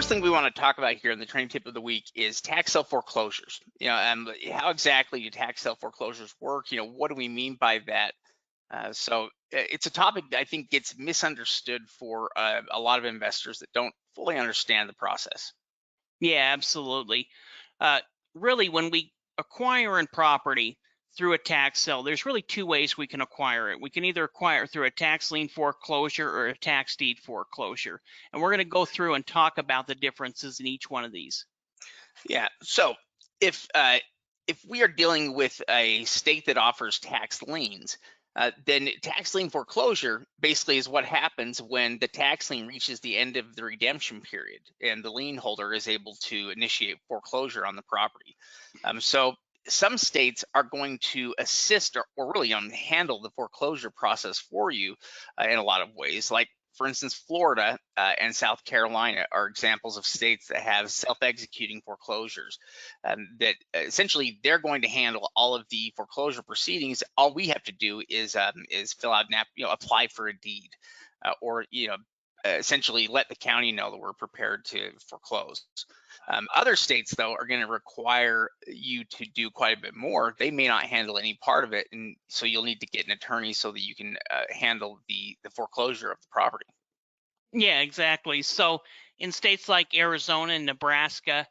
first thing we want to talk about here in the training tip of the week is tax sale foreclosures. How exactly do tax sale foreclosures work? What do we mean by that? It's a topic that I think gets misunderstood for a lot of investors that don't fully understand the process. Yeah, absolutely. Uh, Really, when we acquire a property through a tax sale, there's really two ways we can acquire it. We can either acquire it through a tax lien foreclosure or a tax deed foreclosure. And we're going to go through and talk about the differences in each one of these. Yeah. So if we are dealing with a state that offers tax liens, then tax lien foreclosure basically is what happens when the tax lien reaches the end of the redemption period and the lien holder is able to initiate foreclosure on the property. So some states are going to assist or really handle the foreclosure process for you in a lot of ways. Like, for instance, Florida and South Carolina are examples of states that have self-executing foreclosures. That essentially they're going to handle all of the foreclosure proceedings. All we have to do is fill out apply for a deed, or essentially let the county know that we're prepared to foreclose. Other states, though, are going to require you to do quite a bit more. They may not handle any part of it, and so you'll need to get an attorney so that you can handle the foreclosure of the property. Yeah, exactly. So in states like Arizona and Nebraska,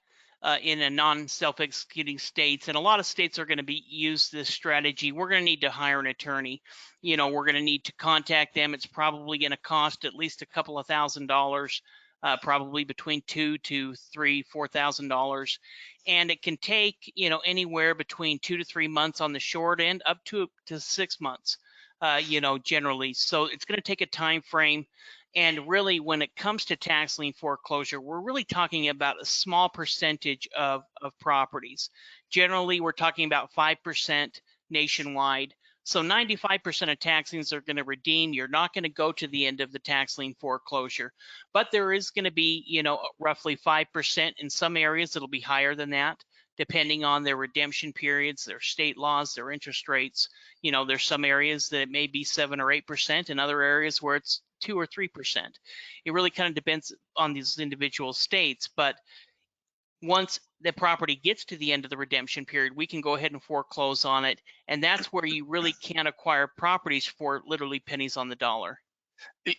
in a non-self-executing states, and a lot of states are going to use this strategy. We're going to need to hire an attorney. We're going to need to contact them. It's probably going to cost at least a couple of $1,000s, probably between $2,000 to $4,000, and it can take anywhere between 2 to 3 months on the short end, up to 6 months. Generally, so it's going to take a time frame. And really, when it comes to tax lien foreclosure, we're really talking about a small percentage of properties. Generally, we're talking about 5% nationwide. So 95% of tax liens are going to redeem. You're not going to go to the end of the tax lien foreclosure, but there is going to be, roughly 5%. In some areas, it'll be higher than that, depending on their redemption periods, their state laws, their interest rates. There's some areas that it may be 7 or 8%, and other areas where it's 2 or 3%. It really kind of depends on these individual states, but once the property gets to the end of the redemption period, we can go ahead and foreclose on it, and that's where you really can acquire properties for literally pennies on the dollar.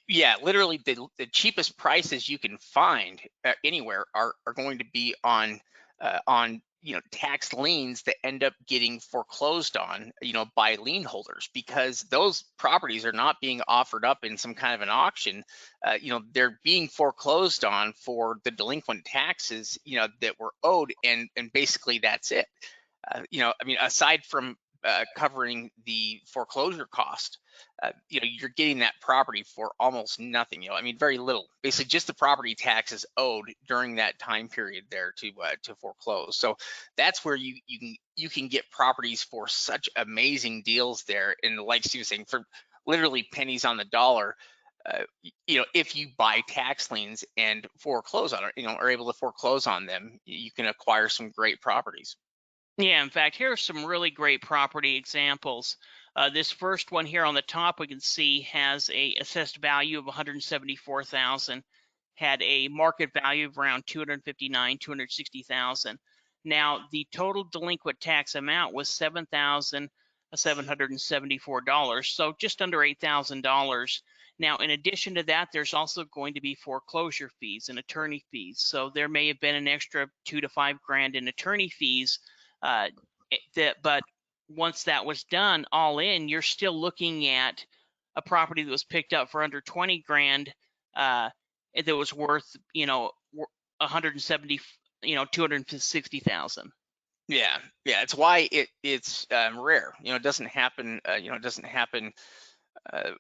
Yeah, literally the cheapest prices you can find anywhere are going to be on tax liens that end up getting foreclosed on by lien holders, because those properties are not being offered up in some kind of an auction. They're being foreclosed on for the delinquent taxes that were owed, and basically that's it. Aside from covering the foreclosure cost, you're getting that property for almost nothing. Very little. Basically, just the property taxes owed during that time period there to foreclose. So that's where you can get properties for such amazing deals there, and like Steve was saying, for literally pennies on the dollar. If you buy tax liens and foreclose on it, are able to foreclose on them, you can acquire some great properties. Yeah, in fact, here are some really great property examples. This first one here on the top, we can see has a assessed value of 174,000, had a market value of around 259, 260,000. Now, the total delinquent tax amount was $7,774, so just under $8,000. Now, in addition to that, there's also going to be foreclosure fees and attorney fees. So there may have been an extra 2 to 5 grand in attorney fees. But once that was done, all in, you're still looking at a property that was picked up for under 20 grand, that was worth 170, 260,000. Yeah, it's why it's rare. It doesn't happen. It doesn't happen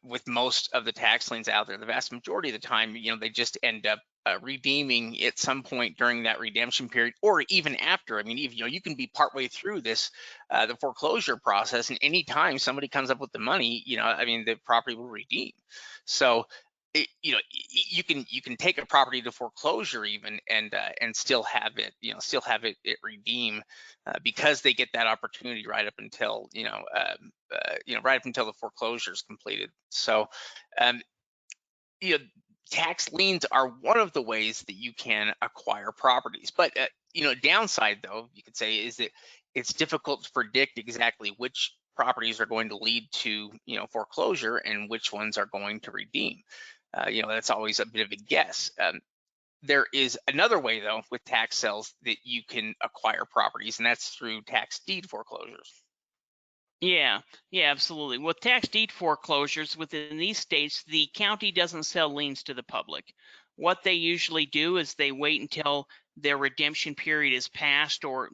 with most of the tax liens out there. The vast majority of the time, they just end up redeeming at some point during that redemption period, or even after. Even, you can be partway through this, the foreclosure process, and anytime somebody comes up with the money, the property will redeem. So, you can take a property to foreclosure even, and still have it redeem, because they get that opportunity right up until right up until the foreclosure is completed. So, um, you know tax liens are one of the ways that you can acquire properties. But downside though, you could say, is that it's difficult to predict exactly which properties are going to lead to foreclosure and which ones are going to redeem. That's always a bit of a guess. There is another way though with tax sales that you can acquire properties, and that's through tax deed foreclosures. Yeah, yeah, absolutely. With tax deed foreclosures within these states, the county doesn't sell liens to the public. What they usually do is they wait until their redemption period is passed, or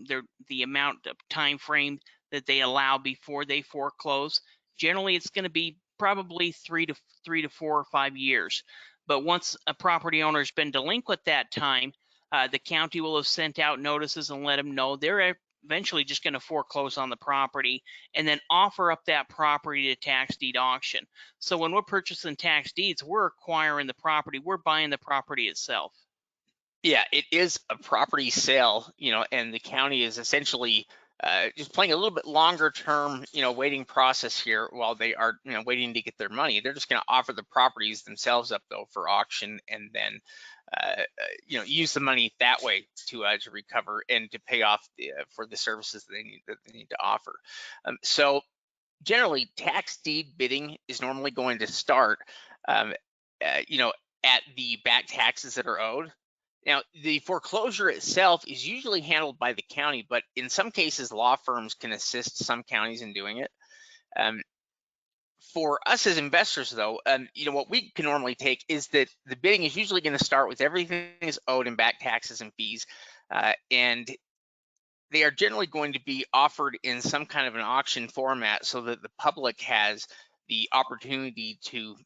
the amount of time frame that they allow before they foreclose. Generally, it's going to be probably 3 to 4 or 5 years. But once a property owner has been delinquent that time, the county will have sent out notices and let them know they're eventually just going to foreclose on the property and then offer up that property to tax deed auction. So when we're purchasing tax deeds, we're acquiring the property, we're buying the property itself. Yeah, it is a property sale, and the county is essentially just playing a little bit longer term, waiting process here while they are, waiting to get their money. They're just going to offer the properties themselves up though for auction, and then, use the money that way to recover and to pay off for the services that they need to offer. So generally, tax deed bidding is normally going to start, um, uh, you know, at the back taxes that are owed. Now, the foreclosure itself is usually handled by the county, but in some cases, law firms can assist some counties in doing it. Um, for us as investors, though, what we can normally take is that the bidding is usually going to start with everything is owed in back taxes and fees, and they are generally going to be offered in some kind of an auction format so that the public has the opportunity to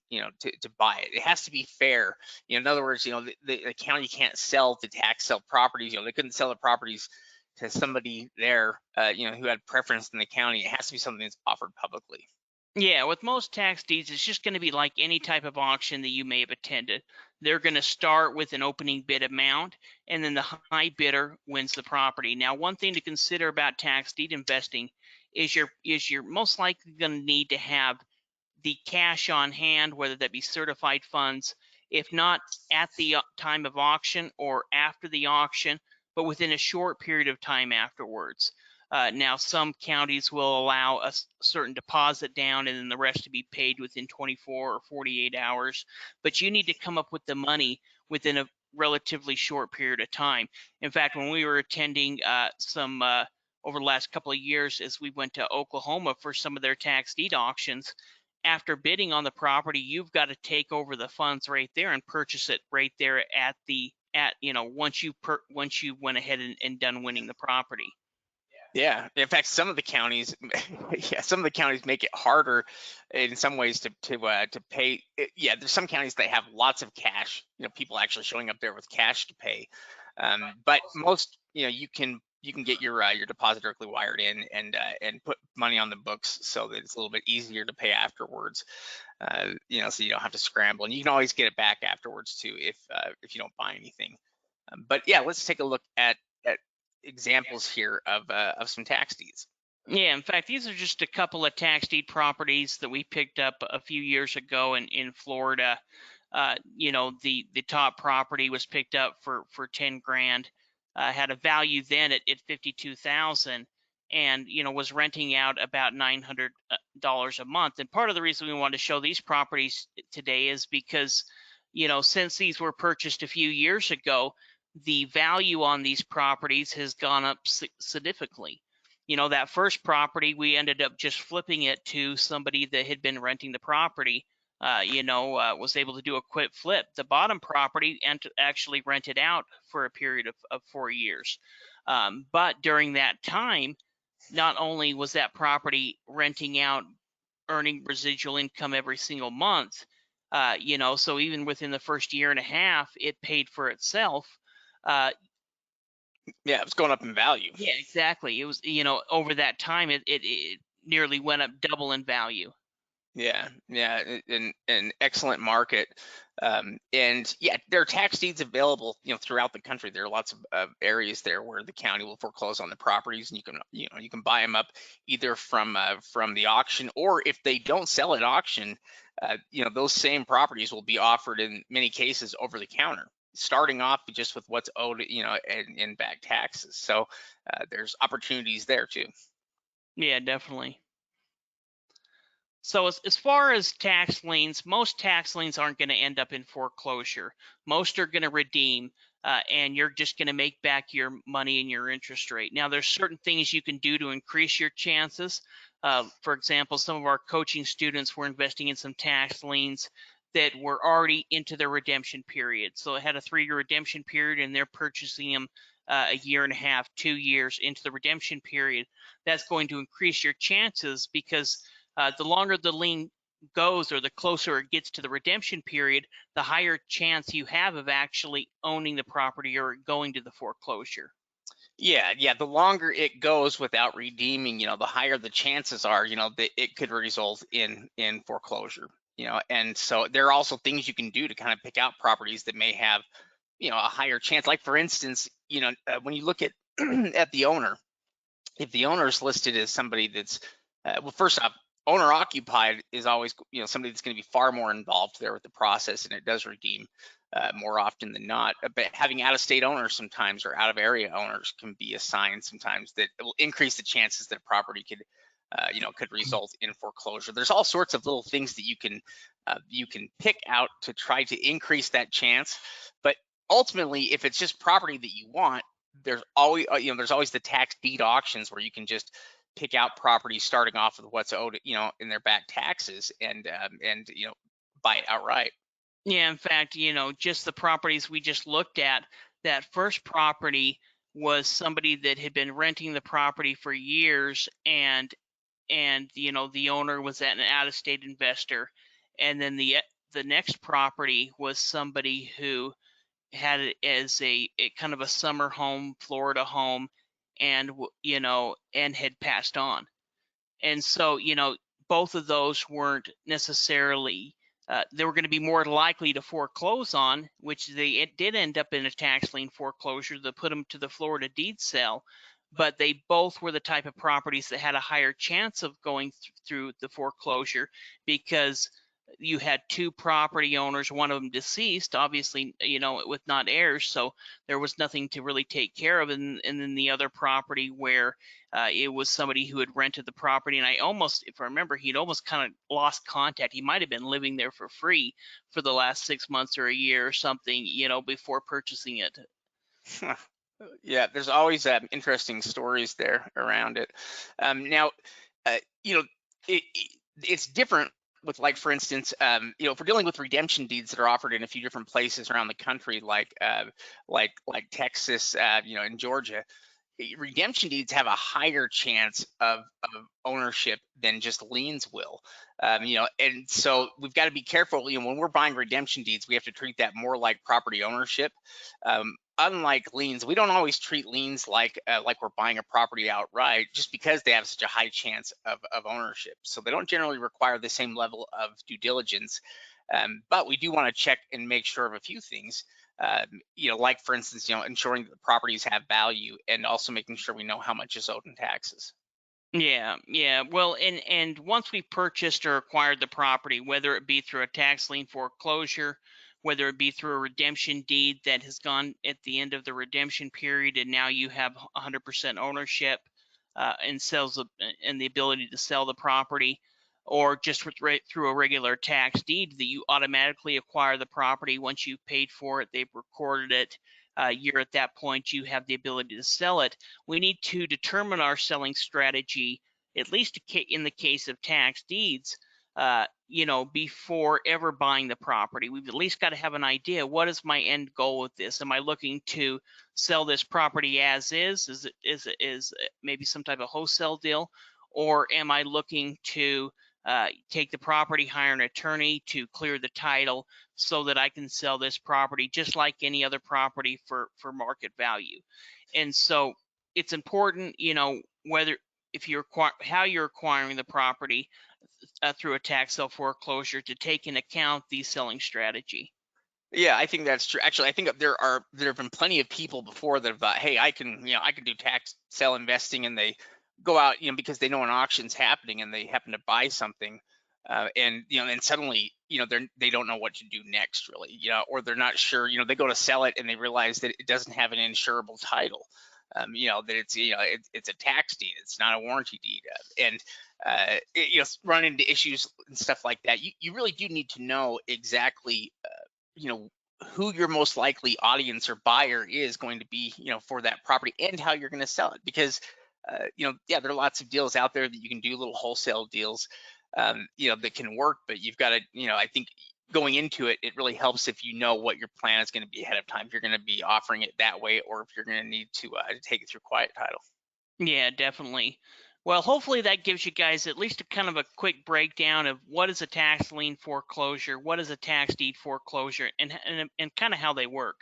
buy it. It has to be fair. In other words, the county can't sell the tax sale properties. They couldn't sell the properties to somebody there, who had preference in the county. It has to be something that's offered publicly. Yeah, with most tax deeds, it's just going to be like any type of auction that you may have attended. They're going to start with an opening bid amount, and then the high bidder wins the property. Now, one thing to consider about tax deed investing is you're most likely going to need to have the cash on hand, whether that be certified funds, if not at the time of auction or after the auction, but within a short period of time afterwards. Now, some counties will allow a certain deposit down and then the rest to be paid within 24 or 48 hours. But you need to come up with the money within a relatively short period of time. In fact, when we were attending some over the last couple of years, as we went to Oklahoma for some of their tax deed auctions, after bidding on the property, you've got to take over the funds right there and purchase it right there once you went ahead and done winning the property. Yeah. In fact, some of the counties, yeah, some of the counties make it harder in some ways to pay. Yeah, there's some counties that have lots of cash. People actually showing up there with cash to pay. But most, you can get your deposit directly wired in and put money on the books so that it's a little bit easier to pay afterwards. So you don't have to scramble, and you can always get it back afterwards too if you don't buy anything. But yeah, let's take a look at examples here of some tax deeds. Yeah, in fact, these are just a couple of tax deed properties that we picked up a few years ago in Florida. The top property was picked up for 10 grand, had a value then at 52,000, and was renting out about $900 a month. And part of the reason we wanted to show these properties today is because since these were purchased a few years ago, the value on these properties has gone up significantly. That first property, we ended up just flipping it to somebody that had been renting the property, was able to do a quick flip. The bottom property and actually rented out for a period of 4 years. But during that time, not only was that property renting out, earning residual income every single month, so even within the first year and a half, it paid for itself. Uh, Yeah, it's going up in value. yeah, exactly. It was, over that time, it nearly went up double in value. Yeah, yeah, an excellent market, and yeah, there are tax deeds available, throughout the country. There are lots of areas there where the county will foreclose on the properties, and you can buy them up either from the auction, or if they don't sell at auction, those same properties will be offered in many cases over the counter, starting off just with what's owed, in back taxes. So there's opportunities there too. Yeah, definitely. So as far as tax liens, most tax liens aren't going to end up in foreclosure. Most are going to redeem, and you're just going to make back your money and your interest rate. Now, there's certain things you can do to increase your chances. For example, some of our coaching students were investing in some tax liens that were already into their redemption period. So it had a 3-year redemption period, and they're purchasing them a year and a half, 2 years into the redemption period. That's going to increase your chances because the longer the lien goes or the closer it gets to the redemption period, the higher chance you have of actually owning the property or going to the foreclosure. Yeah, yeah. The longer it goes without redeeming, the higher the chances are, that it could result in foreclosure. And so there are also things you can do to kind of pick out properties that may have, a higher chance. Like for instance, when you look at at the owner, if the owner is listed as somebody that's, well, first off, owner occupied is always, somebody that's going to be far more involved there with the process, and it does redeem more often than not. But having out of state owners sometimes, or out of area owners, can be a sign sometimes that it will increase the chances that a property could result in foreclosure. There's all sorts of little things that you can pick out to try to increase that chance. But ultimately, if it's just property that you want, there's always the tax deed auctions where you can just pick out properties starting off with what's owed, in their back taxes, and buy it outright. Yeah, in fact, just the properties we just looked at, that first property was somebody that had been renting the property for years, and the owner was an out-of-state investor. And then the next property was somebody who had it as a kind of a summer home, Florida home, and and had passed on. And so, both of those weren't necessarily, they were going to be more likely to foreclose on, which it did end up in a tax lien foreclosure that put them to the Florida deed sale. But they both were the type of properties that had a higher chance of going through the foreclosure because you had two property owners, one of them deceased, obviously, with not heirs, so there was nothing to really take care of. And then the other property where it was somebody who had rented the property, and if I remember, he'd almost kind of lost contact. He might have been living there for free for the last 6 months or a year or something, before purchasing it. Yeah, there's always interesting stories there around it. Now, uh, you know, it's different with, like, for instance, if we're dealing with redemption deeds that are offered in a few different places around the country, like Texas, and Georgia. Redemption deeds have a higher chance of ownership than just liens will. And so we've got to be careful. When we're buying redemption deeds, we have to treat that more like property ownership. Unlike liens, we don't always treat liens like we're buying a property outright, just because they have such a high chance of ownership. So they don't generally require the same level of due diligence. But we do want to check and make sure of a few things. Like for instance, ensuring that the properties have value, and also making sure we know how much is owed in taxes. Yeah, yeah. Well, and once we purchased or acquired the property, whether it be through a tax lien foreclosure, whether it be through a redemption deed that has gone at the end of the redemption period, and now you have 100% ownership, and the ability to sell the property, or just through a regular tax deed that you automatically acquire the property once you've paid for it, they've recorded it. You're at that point, you have the ability to sell it. We need to determine our selling strategy, at least in the case of tax deeds, before ever buying the property. We've at least got to have an idea. What is my end goal with this? Am I looking to sell this property as is? Is maybe some type of wholesale deal? Or am I looking to take the property, hire an attorney to clear the title so that I can sell this property just like any other property for market value? And so it's important, whether how you're acquiring the property. through a tax sale foreclosure to take into account the selling strategy. Yeah, I think that's true. Actually, I think there have been plenty of people before that have thought, hey, I can do tax sale investing, and they go out, because they know an auction's happening and they happen to buy something, and and suddenly, they don't know what to do next, really, or they're not sure, they go to sell it and they realize that it doesn't have an insurable title, that it's a tax deed, it's not a warranty deed, and run into issues and stuff like that. You really do need to know exactly you know who your most likely audience or buyer is going to be, for that property, and how you're going to sell it, because yeah, there are lots of deals out there that you can do, little wholesale deals, that can work, but you've got to, I think going into it, it really helps if you know what your plan is going to be ahead of time, if you're going to be offering it that way, or if you're going to need to take it through quiet title. Yeah, definitely. Well, hopefully that gives you guys at least a kind of a quick breakdown of what is a tax lien foreclosure, what is a tax deed foreclosure, and kind of how they work.